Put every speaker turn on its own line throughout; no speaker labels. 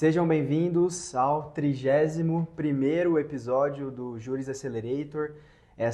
Sejam bem-vindos ao 31º episódio do Juris Accelerator. A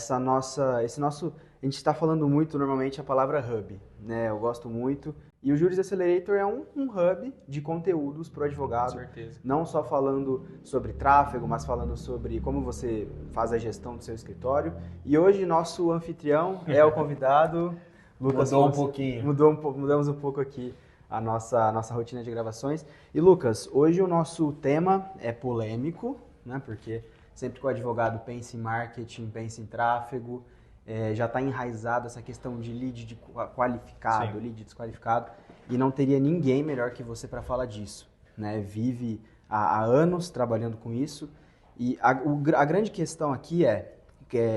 gente está falando muito normalmente a palavra hub, né? Eu gosto muito. E o Juris Accelerator é um hub de conteúdos para o advogado.
Com certeza.
Não só falando sobre tráfego, mas falando sobre como você faz a gestão do seu escritório. E hoje nosso anfitrião é o convidado Lucas.
Mudou um pouquinho.
Mudamos um pouco aqui a nossa rotina de gravações. E Lucas, hoje o nosso tema é polêmico, né? Porque sempre que o advogado pensa em marketing, pensa em tráfego, já está enraizado essa questão de lead qualificado,
Sim.
lead desqualificado, e não teria ninguém melhor que você para falar disso, né? Vive há anos trabalhando com isso, e a grande questão aqui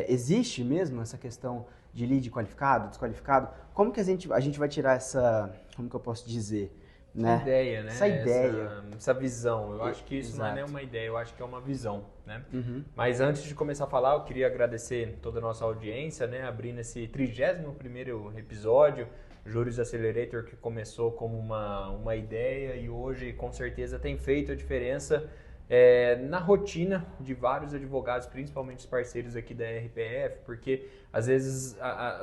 existe mesmo essa questão de lead qualificado, desqualificado? Como que a gente vai tirar como que eu posso dizer, né?
Ideia, né?
Essa ideia.
Essa visão. Eu acho que isso não é
Exato.
nem uma ideia, eu acho que é uma visão, né?
Uhum.
Mas antes de começar a falar, eu queria agradecer toda a nossa audiência, né? Abrindo esse 31º episódio, Juris Accelerator, que começou como uma ideia e hoje, com certeza, tem feito a diferença na rotina de vários advogados, principalmente os parceiros aqui da RPF, porque às vezes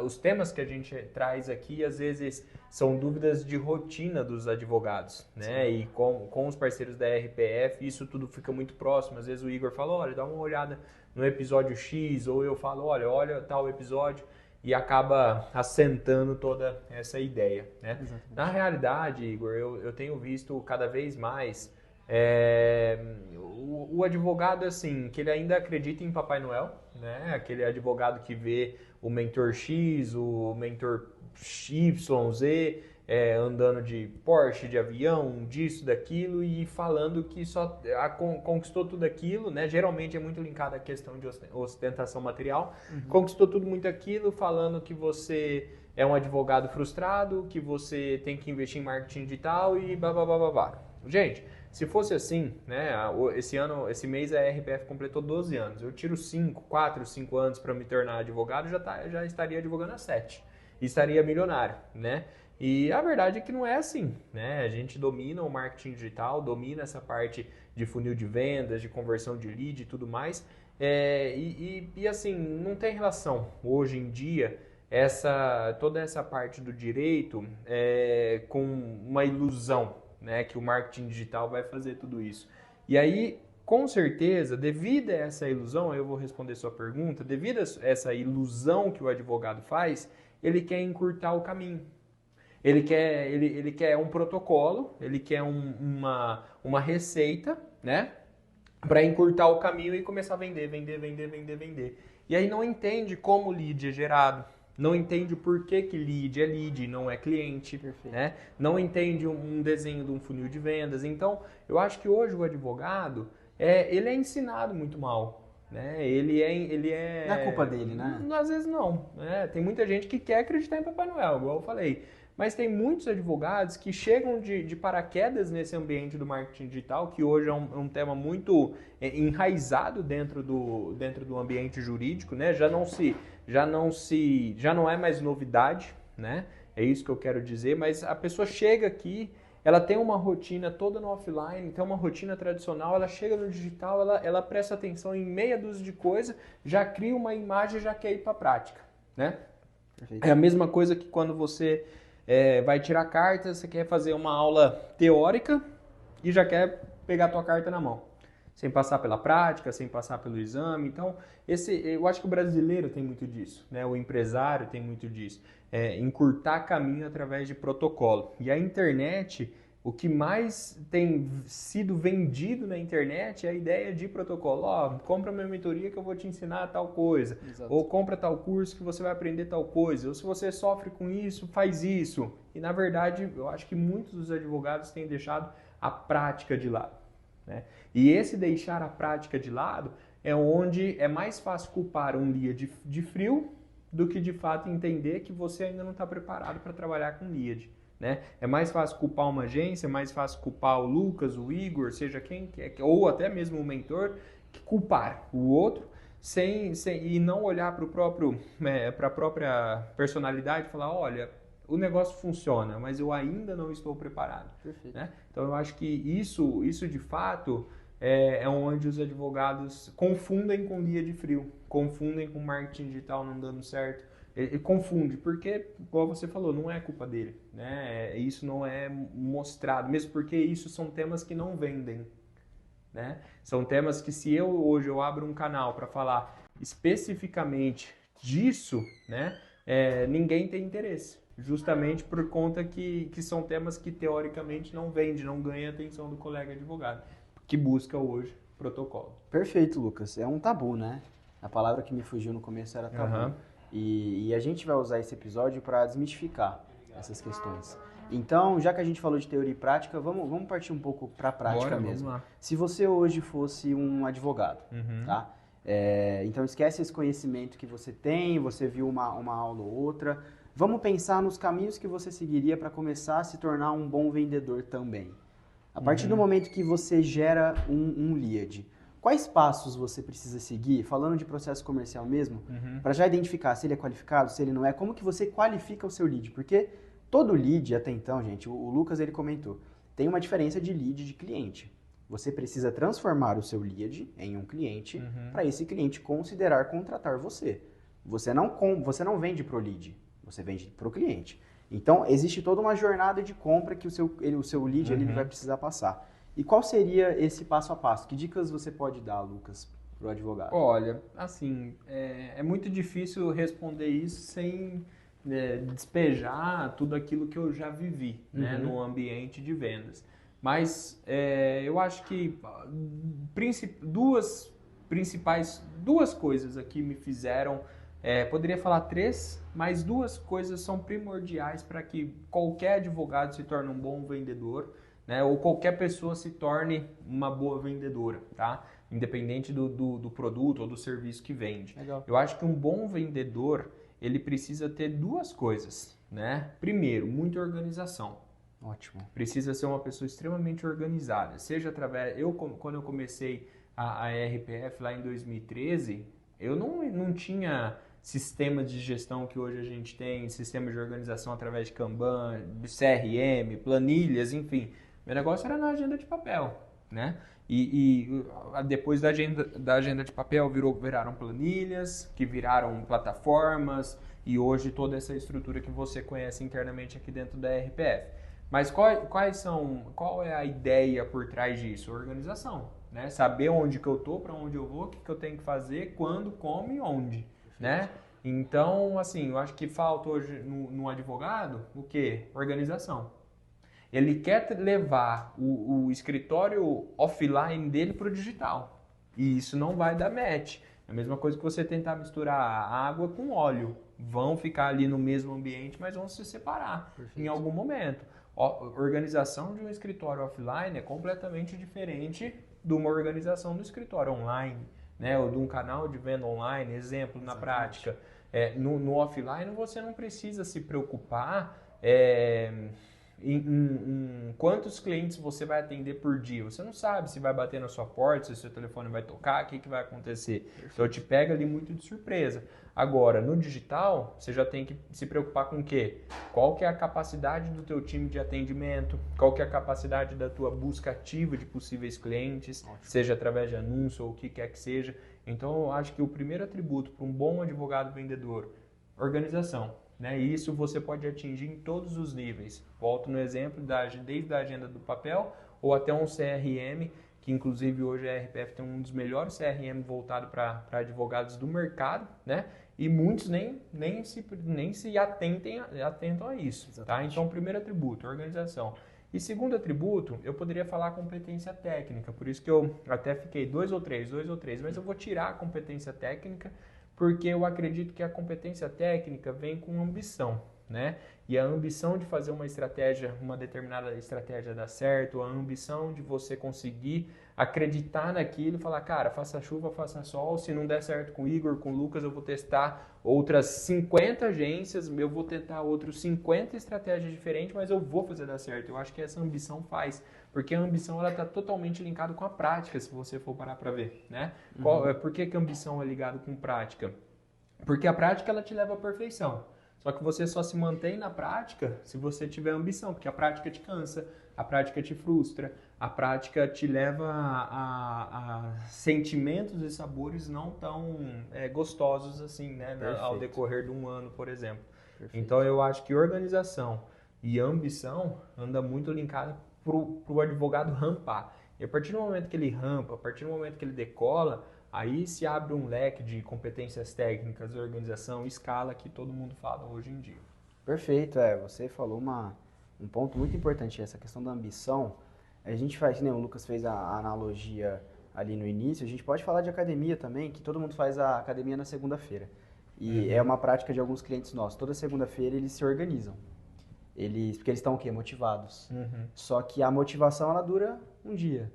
os temas que a gente traz aqui, às vezes são dúvidas de rotina dos advogados, né? Sim. E com os parceiros da RPF, isso tudo fica muito próximo. Às vezes o Igor fala, olha, dá uma olhada no episódio X, ou eu falo, olha tal episódio, e acaba assentando toda essa ideia, né?
Exatamente.
Na realidade, Igor, eu tenho visto cada vez mais o advogado, assim, que ele ainda acredita em Papai Noel, né? Aquele advogado que vê o mentor X, o mentor Y, Z, andando de Porsche, de avião, disso, daquilo, e falando que só conquistou tudo aquilo, né? Geralmente é muito linkado à questão de ostentação material. Uhum. Conquistou tudo muito aquilo, falando que você é um advogado frustrado, que você tem que investir em marketing digital e blá. Gente, se fosse assim, né, esse mês a RPF completou 12 anos. Eu tiro 4, 5 anos para me tornar advogado, já estaria advogando há 7. E estaria milionário, né? E a verdade é que não é assim, né? A gente domina o marketing digital, domina essa parte de funil de vendas, de conversão de lead e tudo mais. E assim, não tem relação hoje em dia toda essa parte do direito com uma ilusão, né, que o marketing digital vai fazer tudo isso. E aí, com certeza, devido a essa ilusão, eu vou responder sua pergunta, devido a essa ilusão que o advogado faz, ele quer encurtar o caminho. Ele quer um protocolo, ele quer uma receita, né, para encurtar o caminho e começar a vender. E aí não entende como o lead é gerado. Não entende por que lead é lead, não é cliente, né? Não entende um desenho de um funil de vendas. Então, eu acho que hoje o advogado, ele é ensinado muito mal, né? Ele é...
Não é culpa dele, né?
Às vezes não, né? Tem muita gente que quer acreditar em Papai Noel, igual eu falei. Mas tem muitos advogados que chegam de paraquedas nesse ambiente do marketing digital, que hoje é um tema muito enraizado dentro do ambiente jurídico, né? Já não é mais novidade, né? É isso que eu quero dizer, mas a pessoa chega aqui, ela tem uma rotina toda no offline, tem uma rotina tradicional, ela chega no digital, ela presta atenção em meia dúzia de coisas, já cria uma imagem e já quer ir para a prática, né? Perfeito. É a mesma coisa que quando você vai tirar carta, você quer fazer uma aula teórica e já quer pegar a tua carta na mão, sem passar pela prática, sem passar pelo exame. Então, eu acho que o brasileiro tem muito disso, né? O empresário tem muito disso, encurtar caminho através de protocolo. E a internet, o que mais tem sido vendido na internet é a ideia de protocolo. Compra minha mentoria que eu vou te ensinar tal coisa. Exato. Ou compra tal curso que você vai aprender tal coisa. Ou se você sofre com isso, faz isso. E na verdade, eu acho que muitos dos advogados têm deixado a prática de lado, né? E esse deixar a prática de lado é onde é mais fácil culpar um lead de frio do que de fato entender que você ainda não está preparado para trabalhar com lead, né? É mais fácil culpar uma agência, é mais fácil culpar o Lucas, o Igor, seja quem quer, ou até mesmo o mentor, que culpar o outro e não olhar para a própria personalidade e falar, olha, o negócio funciona, mas eu ainda não estou preparado.
Perfeito.
Né? Então eu acho que isso de fato é onde os advogados confundem com guia de frio, confundem com marketing digital não dando certo. Ele confunde, porque, como você falou, não é culpa dele, né? Isso não é mostrado, mesmo porque isso são temas que não vendem, né? São temas que se hoje eu abro um canal para falar especificamente disso, né? Ninguém tem interesse, justamente por conta que são temas que teoricamente não vendem, não ganham a atenção do colega advogado, que busca hoje protocolo.
Perfeito, Lucas. É um tabu, né? A palavra que me fugiu no começo era tabu.
Uhum.
E a gente vai usar esse episódio para desmistificar essas questões. Então, já que a gente falou de teoria e prática, vamos partir um pouco para a prática mesmo.
Vamos lá.
Se você hoje fosse um advogado, tá? Então esquece esse conhecimento que você tem, você viu uma aula ou outra. Vamos pensar nos caminhos que você seguiria para começar a se tornar um bom vendedor também. A partir do momento que você gera um lead, quais passos você precisa seguir, falando de processo comercial mesmo, para já identificar se ele é qualificado, se ele não é, como que você qualifica o seu lead? Porque todo lead, até então, gente, o Lucas ele comentou, tem uma diferença de lead de cliente. Você precisa transformar o seu lead em um cliente para esse cliente considerar contratar você. Você não vende para o lead, você vende para o cliente. Então, existe toda uma jornada de compra que o seu lead ele vai precisar passar. E qual seria esse passo a passo? Que dicas você pode dar, Lucas, para o advogado?
Olha, assim, é muito difícil responder isso sem despejar tudo aquilo que eu já vivi, né, no ambiente de vendas. Mas eu acho que duas coisas aqui me fizeram, poderia falar três, mas duas coisas são primordiais para que qualquer advogado se torne um bom vendedor, né, ou qualquer pessoa se torne uma boa vendedora, tá? Independente do produto ou do serviço que vende.
Legal.
Eu acho que um bom vendedor, ele precisa ter duas coisas, né? Primeiro, muita organização.
Ótimo.
Precisa ser uma pessoa extremamente organizada. Seja através... Quando eu comecei a RPF lá em 2013, eu não tinha sistema de gestão que hoje a gente tem, sistema de organização através de Kanban, CRM, planilhas, enfim. Meu negócio era na agenda de papel, né? E depois da agenda de papel viraram planilhas, que viraram plataformas, e hoje toda essa estrutura que você conhece internamente aqui dentro da RPF. Mas qual é a ideia por trás disso? Organização, né? Saber onde que eu tô, para onde eu vou, o que que eu tenho que fazer, quando, como e onde, né? Então, assim, eu acho que falta hoje no advogado o quê? Organização. Ele quer levar o escritório offline dele para o digital. E isso não vai dar match. É a mesma coisa que você tentar misturar água com óleo. Vão ficar ali no mesmo ambiente, mas vão se separar em algum momento. A organização de um escritório offline é completamente diferente de uma organização do escritório online, né? Ou de um canal de venda online, exemplo, na prática. No offline você não precisa se preocupar em quantos clientes você vai atender por dia. Você não sabe se vai bater na sua porta, se o seu telefone vai tocar, o que vai acontecer. Perfeito. Então te pega ali muito de surpresa. Agora, no digital, você já tem que se preocupar com o quê? Qual que é a capacidade do teu time de atendimento? Qual que é a capacidade da tua busca ativa de possíveis clientes, seja através de anúncio ou o que quer que seja. Então, eu acho que o primeiro atributo para um bom advogado vendedor, organização. Né? E isso você pode atingir em todos os níveis. Volto no exemplo desde a agenda do papel ou até um CRM, que inclusive hoje a RPF tem um dos melhores CRM voltado para advogados do mercado, né? E muitos nem se atentam a isso. Tá? Então, primeiro atributo, organização. E segundo atributo, eu poderia falar competência técnica, por isso que eu até fiquei dois ou três, mas eu vou tirar a competência técnica, porque eu acredito que a competência técnica vem com ambição, né? E a ambição de fazer uma determinada estratégia dar certo, a ambição de você conseguir acreditar naquilo e falar, cara, faça chuva, faça sol, se não der certo com o Igor, com o Lucas, eu vou testar outras 50 agências, eu vou tentar outros 50 estratégias diferentes, mas eu vou fazer dar certo. Eu acho que essa ambição faz, porque a ambição ela está totalmente linkada com a prática, se você for parar para ver, né? Por que a ambição é ligada com prática? Porque a prática ela te leva à perfeição. Só que você só se mantém na prática se você tiver ambição, porque a prática te cansa, a prática te frustra, a prática te leva a sentimentos e sabores não tão gostosos assim, né, ao decorrer de um ano, por exemplo.
Perfeito.
Então eu acho que organização e ambição anda muito linkada para o advogado rampar. E a partir do momento que ele rampa, a partir do momento que ele decola, aí se abre um leque de competências técnicas, organização, escala que todo mundo fala hoje em dia.
Perfeito, você falou um ponto muito importante, essa questão da ambição. A gente faz, né, o Lucas fez a analogia ali no início, a gente pode falar de academia também, que todo mundo faz a academia na segunda-feira. E é uma prática de alguns clientes nossos. Toda segunda-feira eles se organizam. Porque eles estão o quê? Motivados. Só que a motivação, ela dura um dia.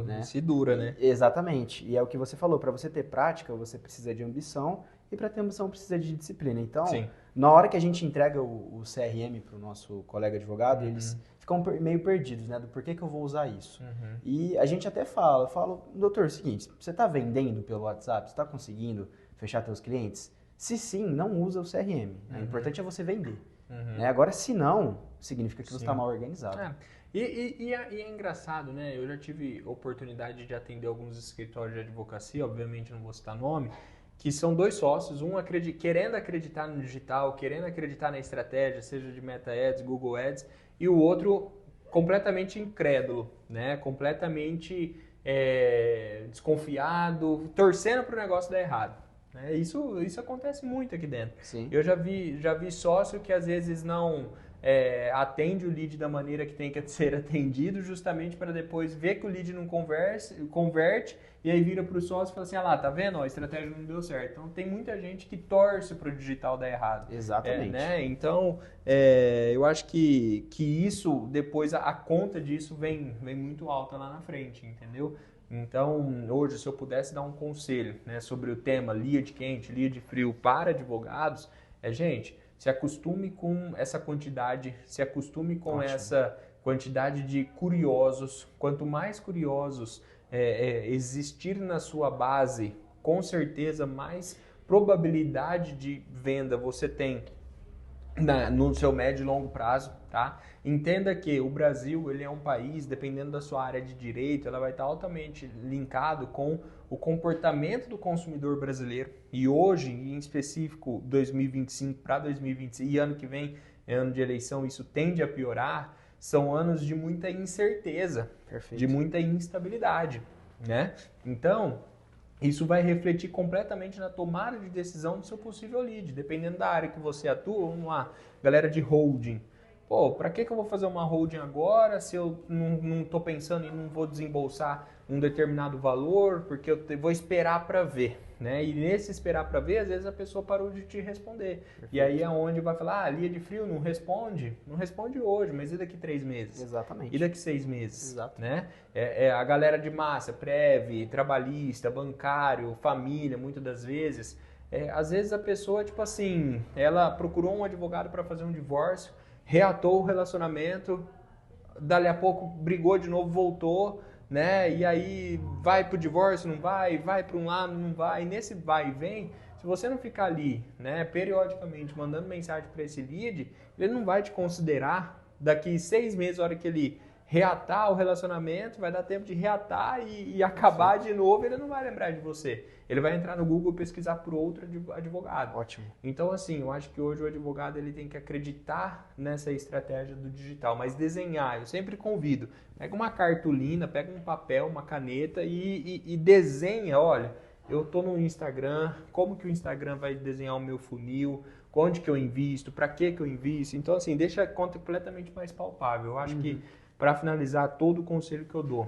Né?
Se dura, né?
Exatamente. E é o que você falou, para você ter prática, você precisa de ambição, e para ter ambição precisa de disciplina. Então,
Sim.
na hora que a gente entrega o CRM para o nosso colega advogado, eles ficam meio perdidos, né? Do porquê que eu vou usar isso. E a gente até eu falo, doutor, é o seguinte, você está vendendo pelo WhatsApp, você está conseguindo fechar seus clientes? Se sim, não usa o CRM. O importante é você vender. Né? Agora, se não, significa que você está mal organizado.
E é engraçado, né? Eu já tive oportunidade de atender alguns escritórios de advocacia, obviamente não vou citar nome, que são dois sócios, um querendo acreditar no digital, querendo acreditar na estratégia, seja de Meta Ads, Google Ads, e o outro completamente incrédulo, né? Completamente desconfiado, torcendo para o negócio dar errado. Isso acontece muito aqui dentro.
Sim.
Eu já vi sócio que às vezes não atende o lead da maneira que tem que ser atendido, justamente para depois ver que o lead não converte, e aí vira para o sócio e fala assim, tá vendo? A estratégia não deu certo. Então tem muita gente que torce para o digital dar errado.
Exatamente.
Né? Então eu acho que isso, depois a conta disso vem muito alta lá na frente, entendeu? Então, hoje, se eu pudesse dar um conselho, né, sobre o tema lead quente, lead frio para advogados, gente, se acostume com essa quantidade, se acostume com essa quantidade de curiosos. Quanto mais curiosos existir na sua base, com certeza mais probabilidade de venda você tem no seu médio e longo prazo, tá? Entenda que o Brasil, ele é um país, dependendo da sua área de direito, ela vai estar altamente linkado com o comportamento do consumidor brasileiro. E hoje, em específico, 2025 para 2026 e ano que vem, é ano de eleição, isso tende a piorar, são anos de muita incerteza, de muita instabilidade, né? Então, isso vai refletir completamente na tomada de decisão do seu possível lead, dependendo da área que você atua. Vamos lá, galera de holding. Para que eu vou fazer uma holding agora se eu não estou pensando e não vou desembolsar um determinado valor, porque eu vou esperar para ver, né? E nesse esperar para ver, às vezes a pessoa parou de te responder. Perfeito. E aí é onde vai falar, lead frio, não responde hoje, mas e daqui 3 meses?
Exatamente.
E daqui 6 meses?
Exato.
Né? A galera de massa, Prev, trabalhista, bancário, família, muitas das vezes. Às vezes a pessoa, tipo assim, ela procurou um advogado para fazer um divórcio, reatou o relacionamento, dali a pouco brigou de novo, voltou, né? E aí vai pro divórcio, não vai para um lado, não vai. E nesse vai e vem, se você não ficar ali, né, periodicamente mandando mensagem para esse lead, ele não vai te considerar. Daqui 6 meses, a hora que ele reatar o relacionamento, vai dar tempo de reatar e acabar de novo, ele não vai lembrar de você. Ele vai entrar no Google e pesquisar por outro advogado.
Ótimo.
Então, assim, eu acho que hoje o advogado ele tem que acreditar nessa estratégia do digital, mas desenhar, eu sempre convido, pega uma cartolina, pega um papel, uma caneta e desenha, olha, eu estou no Instagram, como que o Instagram vai desenhar o meu funil, onde que eu invisto, para que eu invisto. Então, assim, deixa a conta completamente mais palpável. Eu acho que, para finalizar, todo o conselho que eu dou,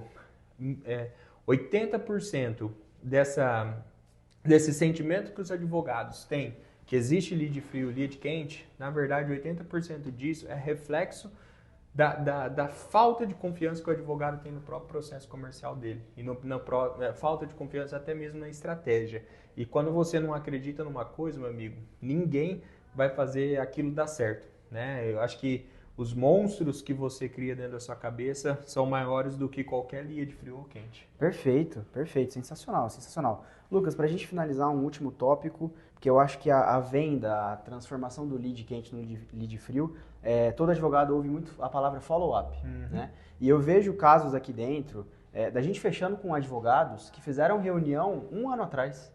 80% desse sentimento que os advogados têm, que existe lead frio, lead quente, na verdade, 80% disso é reflexo da falta de confiança que o advogado tem no próprio processo comercial dele e na falta de confiança até mesmo na estratégia. E quando você não acredita numa coisa, meu amigo, ninguém vai fazer aquilo dar certo, né? Eu acho que os monstros que você cria dentro da sua cabeça são maiores do que qualquer lead frio ou quente.
Perfeito, perfeito, sensacional, sensacional. Lucas, para a gente finalizar um último tópico, porque eu acho que a venda, a transformação do lead quente no lead frio, todo advogado ouve muito a palavra follow-up, né? E eu vejo casos aqui dentro da gente fechando com advogados que fizeram reunião 1 ano atrás.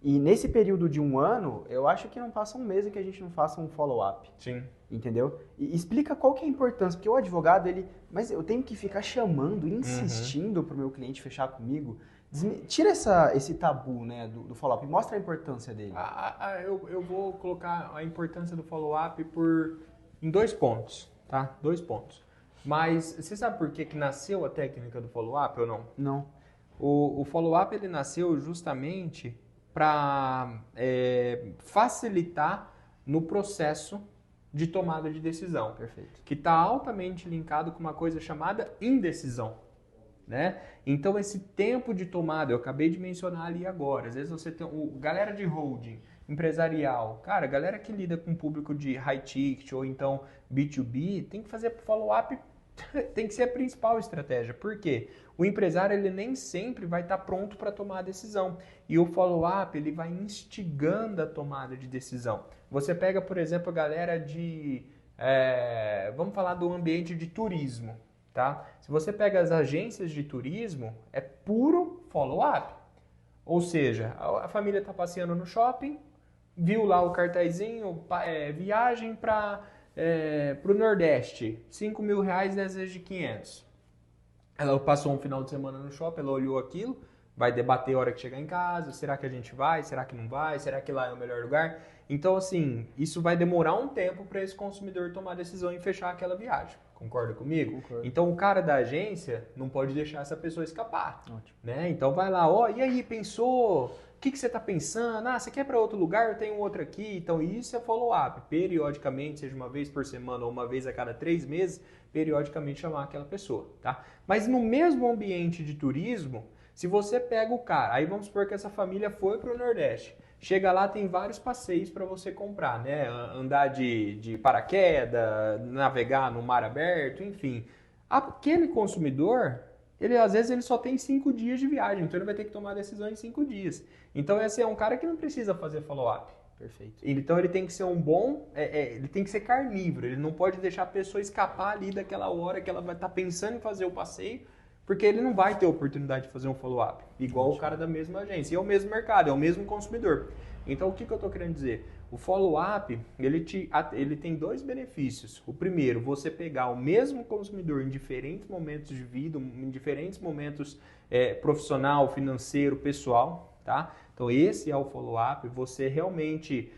E nesse período de 1 ano, eu acho que não passa um mês em que a gente não faça um follow-up.
Sim.
Entendeu? E explica qual que é a importância, porque o advogado, mas eu tenho que ficar chamando, insistindo para o meu cliente fechar comigo. Tira esse tabu, né, do follow-up, mostra a importância dele.
Eu vou colocar a importância do follow-up em 2 pontos, tá? 2 pontos. Mas você sabe por que nasceu a técnica do follow-up ou não?
Não.
O follow-up ele nasceu justamente para facilitar no processo de tomada de decisão.
Perfeito.
Que está altamente linkado com uma coisa chamada indecisão. Né? Então esse tempo de tomada, eu acabei de mencionar ali agora, às vezes você tem galera de holding, empresarial, cara, galera que lida com público de high ticket ou então B2B, tem que fazer follow-up, tem que ser a principal estratégia. Por quê? O empresário ele nem sempre vai estar pronto para tomar a decisão e o follow-up ele vai instigando a tomada de decisão. Você pega, por exemplo, a galera vamos falar do ambiente de turismo. Tá? Se você pega as agências de turismo, é puro follow-up. Ou seja, a família está passeando no shopping, viu lá o cartazinho, viagem para o Nordeste, R$5.000 10 vezes de 500. Ela passou um final de semana no shopping, ela olhou aquilo, vai debater a hora que chegar em casa, será que a gente vai, será que não vai, será que lá é o melhor lugar? Então, assim, isso vai demorar um tempo para esse consumidor tomar a decisão e fechar aquela viagem. Concorda comigo?
Concordo.
Então, o cara da agência não pode deixar essa pessoa escapar.
Ótimo.
Né? Então, vai lá, e aí, pensou? O que você está pensando? Você quer para outro lugar? Eu tenho outro aqui. Então, isso é follow-up. Periodicamente, seja uma vez por semana ou uma vez a cada 3 meses, periodicamente chamar aquela pessoa. Tá? Mas no mesmo ambiente de turismo, se você pega o cara, aí vamos supor que essa família foi para o Nordeste. Chega lá, tem vários passeios para você comprar, né? Andar de paraquedas, navegar no mar aberto, enfim. Aquele consumidor, às vezes ele só tem 5 dias de viagem, então ele vai ter que tomar decisão em 5 dias. Então esse é um cara que não precisa fazer follow-up.
Perfeito.
Então ele tem que ser ele tem que ser carnívoro, ele não pode deixar a pessoa escapar ali daquela hora que ela vai estar pensando em fazer o passeio, porque ele não vai ter oportunidade de fazer um follow-up, igual o cara da mesma agência. E é o mesmo mercado, é o mesmo consumidor. Então, o que eu estou querendo dizer? O follow-up, ele tem 2 benefícios. O primeiro, você pegar o mesmo consumidor em diferentes momentos de vida, em diferentes momentos profissional, financeiro, pessoal. Tá? Então, esse é o follow-up, você realmente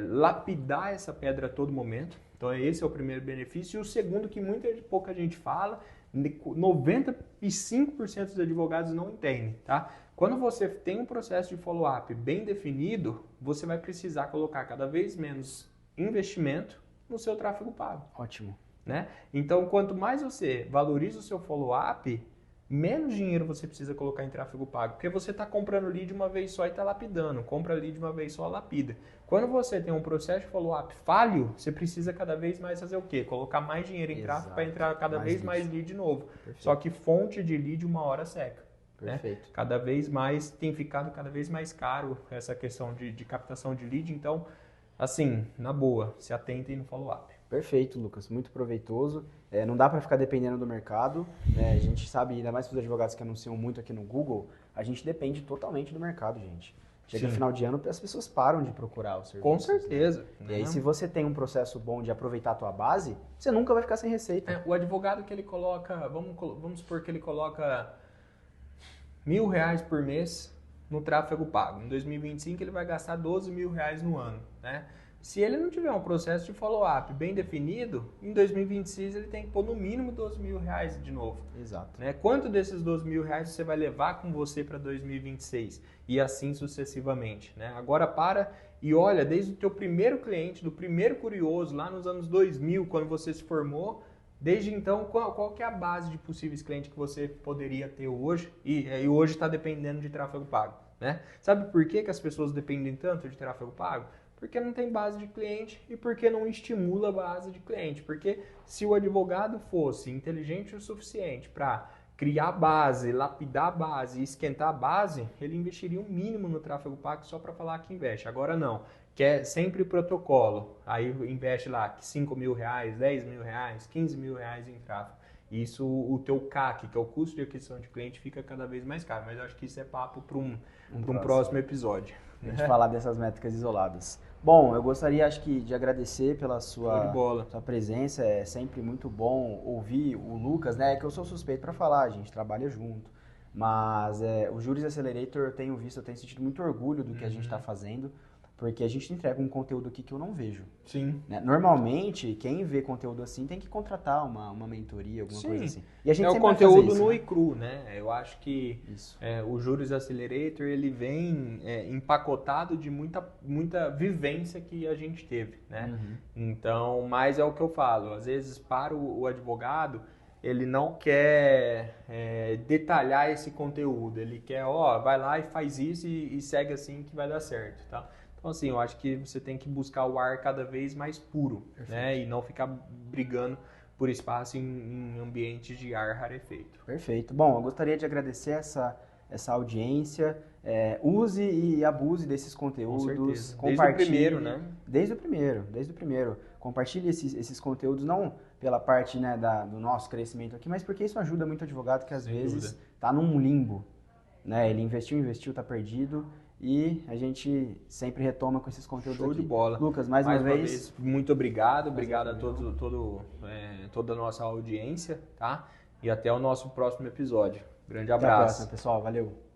lapidar essa pedra a todo momento. Então, esse é o primeiro benefício. E o segundo, que pouca gente fala, 95% dos advogados não entendem, tá? Quando você tem um processo de follow-up bem definido, você vai precisar colocar cada vez menos investimento no seu tráfego pago.
Ótimo.
Né? Então, quanto mais você valoriza o seu follow-up, menos dinheiro você precisa colocar em tráfego pago, porque você está comprando lead uma vez só e está lapidando, compra lead uma vez só, lapida. Quando você tem um processo de follow-up falho, você precisa cada vez mais fazer o quê? Colocar mais dinheiro em tráfego para entrar cada vez mais lead novo.
Perfeito.
Só que fonte de lead uma hora seca.
Perfeito.
Né? Cada vez mais, tem ficado cada vez mais caro essa questão de captação de lead, então, assim, na boa, se atentem no follow-up.
Perfeito, Lucas. Muito proveitoso. Não dá para ficar dependendo do mercado. Né? A gente sabe, ainda mais para os advogados que anunciam muito aqui no Google, a gente depende totalmente do mercado, gente. Chega no final de ano, as pessoas param de procurar o serviço.
Com certeza.
Né? E aí, se você tem um processo bom de aproveitar a tua base, você nunca vai ficar sem receita.
O advogado que ele coloca, vamos supor que ele coloca R$1.000 por mês no tráfego pago. Em 2025 ele vai gastar R$12.000 no ano, né? Se ele não tiver um processo de follow-up bem definido, em 2026 ele tem que pôr no mínimo R$12.000 de novo.
Exato.
Né? Quanto desses R$12.000 você vai levar com você para 2026? E assim sucessivamente. Né? Agora para e olha, desde o teu primeiro cliente, do primeiro curioso, lá nos anos 2000, quando você se formou, desde então, qual que é a base de possíveis clientes que você poderia ter hoje? E hoje está dependendo de tráfego pago. Né? Sabe por que as pessoas dependem tanto de tráfego pago? Porque não tem base de cliente e porque não estimula a base de cliente. Porque se o advogado fosse inteligente o suficiente para criar a base, lapidar a base, esquentar a base, ele investiria um mínimo no tráfego pago só para falar que investe. Agora não, quer sempre protocolo, aí investe lá R$ 5.000, R$ 10.000, R$ 15.000 em tráfego. Isso, o teu CAC, que é o custo de aquisição de cliente, fica cada vez mais caro. Mas eu acho que isso é papo para um próximo episódio.
A gente falar dessas métricas isoladas. Bom, eu gostaria, acho que, de agradecer pela sua presença. É sempre muito bom ouvir o Lucas, né? Que eu sou suspeito para falar, a gente trabalha junto. Mas o Juris Accelerator eu tenho sentido muito orgulho do que a gente está fazendo, porque a gente entrega um conteúdo aqui que eu não vejo.
Sim.
Né? Normalmente, quem vê conteúdo assim tem que contratar uma mentoria, alguma coisa assim.
E a gente o conteúdo no e cru, né? Eu acho que o Juris Accelerator, ele vem empacotado de muita vivência que a gente teve, né? Então, mas é o que eu falo, às vezes para o advogado, ele não quer detalhar esse conteúdo, ele quer, vai lá e faz isso e segue assim que vai dar certo, tá? Então, assim, eu acho que você tem que buscar o ar cada vez mais puro, né? E não ficar brigando por espaço em ambientes de ar rarefeito.
Perfeito. Bom, eu gostaria de agradecer essa audiência. Use e abuse desses conteúdos.
Com desde o primeiro, né?
Desde o primeiro. Compartilhe esses conteúdos, não pela parte, né, do nosso crescimento aqui, mas porque isso ajuda muito o advogado que às vezes está num limbo. Né? Ele investiu, está perdido. E a gente sempre retoma com esses conteúdos aqui.
Show de bola.
Lucas, mais uma vez,
muito obrigado. Obrigado a toda a nossa audiência, tá? E até o nosso próximo episódio. Grande abraço.
Até a próxima, pessoal. Valeu.